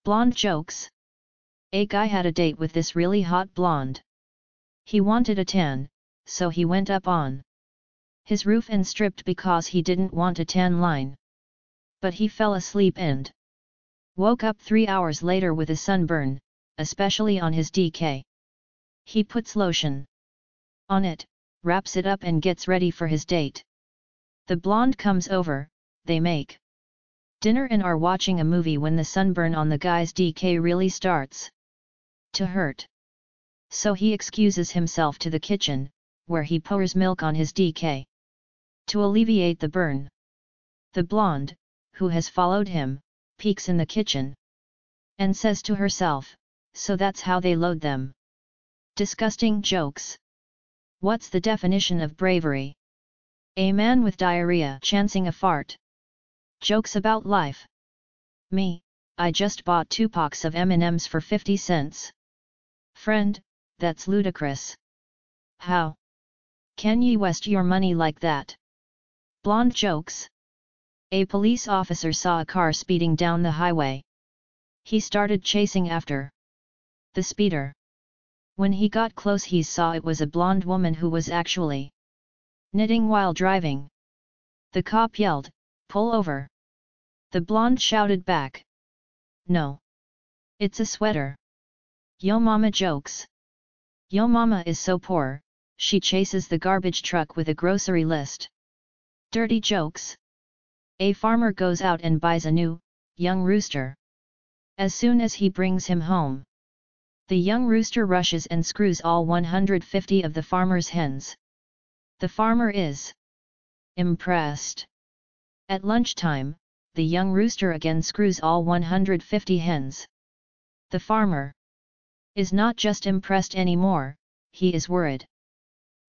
Blonde jokes. A guy had a date with this really hot blonde. He wanted a tan, so he went up on his roof and stripped because he didn't want a tan line. But he fell asleep and woke up 3 hours later with a sunburn, especially on his DK. He puts lotion on it, wraps it up and gets ready for his date. The blonde comes over, they make dinner and are watching a movie when the sunburn on the guy's DK really starts to hurt. So he excuses himself to the kitchen, where he pours milk on his DK to alleviate the burn. The blonde, who has followed him, peeks in the kitchen and says to herself, so that's how they load them. Disgusting jokes. What's the definition of bravery? A man with diarrhea chancing a fart. Jokes about life. Me, I just bought 2 packs of M&Ms for 50 cents. Friend, that's ludicrous. How can ye waste your money like that? Blonde jokes. A police officer saw a car speeding down the highway. He started chasing after the speeder. When he got close, he saw it was a blonde woman who was actually knitting while driving. The cop yelled, "Pull over!" The blonde shouted back, "No. It's a sweater." Yo mama jokes. Yo mama is so poor, she chases the garbage truck with a grocery list. Dirty jokes. A farmer goes out and buys a new, young rooster. As soon as he brings him home, the young rooster rushes and screws all 150 of the farmer's hens. The farmer is impressed. At lunchtime, the young rooster again screws all 150 hens. The farmer is not just impressed anymore, he is worried.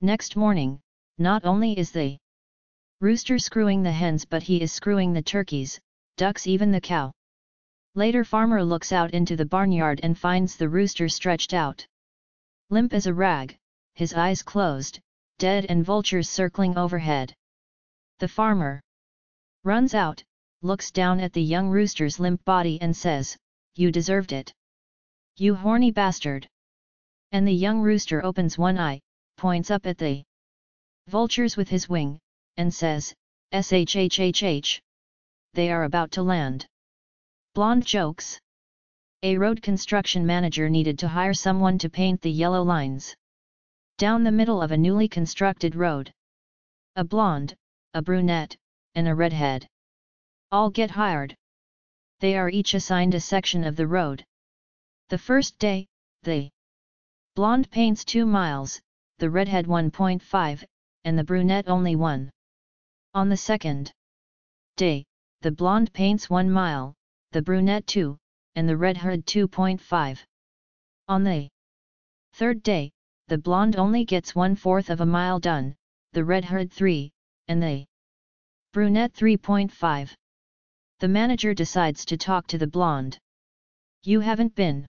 Next morning, not only is the rooster screwing the hens, but he is screwing the turkeys, ducks, even the cow. Later, farmer looks out into the barnyard and finds the rooster stretched out, limp as a rag, his eyes closed, dead, and vultures circling overhead. The farmer runs out, looks down at the young rooster's limp body and says, "You deserved it. You horny bastard." And the young rooster opens one eye, points up at the vultures with his wing, and says, "SHHHH. They are about to land." Blonde jokes. A road construction manager needed to hire someone to paint the yellow lines down the middle of a newly constructed road. A blonde, a brunette, and a redhead all get hired. They are each assigned a section of the road. The first day, the blonde paints 2 miles, the redhead 1.5, and the brunette only 1. On the second day, the blonde paints 1 mile, the brunette 2, and the redhead 2.5. On the third day, the blonde only gets 1/4 of a mile done, the redhead 3, and the brunette 3.5. The manager decides to talk to the blonde. "You haven't been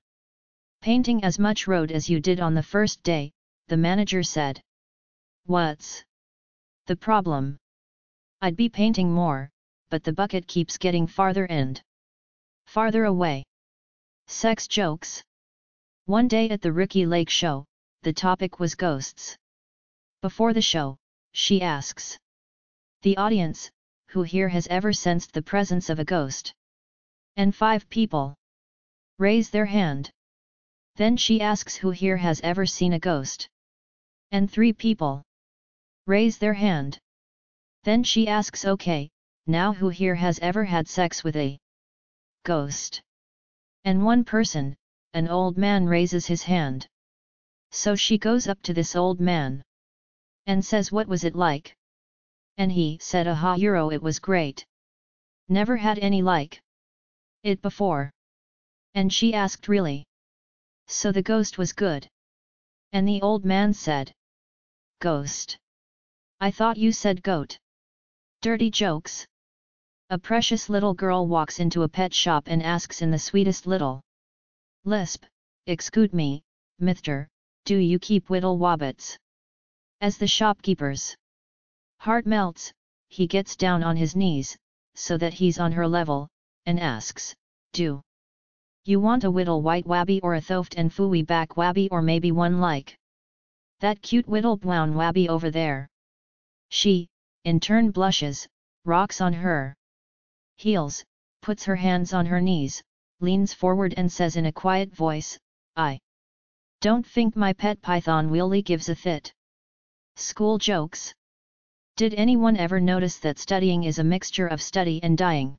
painting as much road as you did on the first day," the manager said. "What's the problem? I'd be painting more, but the bucket keeps getting farther and farther away." Sex jokes. One day at the Ricki Lake show, the topic was ghosts. Before the show, she asks the audience, "Who here has ever sensed the presence of a ghost?" And 5 people raise their hand. Then she asks, "Who here has ever seen a ghost?" And 3 people raise their hand. Then she asks, "Okay, now who here has ever had sex with a ghost?" And 1 person, an old man, raises his hand. So she goes up to this old man and says, "What was it like?" And he said, "Aha, it was great. Never had any like it before." And she asked, "Really? So the ghost was good?" And the old man said, "Ghost? I thought you said goat." Dirty jokes. A precious little girl walks into a pet shop and asks in the sweetest little lisp, "Excuse me, Mr., do you keep whittle wabbits?" As the shopkeeper's heart melts, he gets down on his knees, so that he's on her level, and asks, "Do You want a whittle white wabby or a thoft and fooey back wabby or maybe one like that cute whittle brown wabby over there. She, in turn blushes, rocks on her heels, puts her hands on her knees, leans forward and says in a quiet voice, I don't think my pet python really gives a fit. School jokes. Did anyone ever notice that studying is a mixture of study and dying?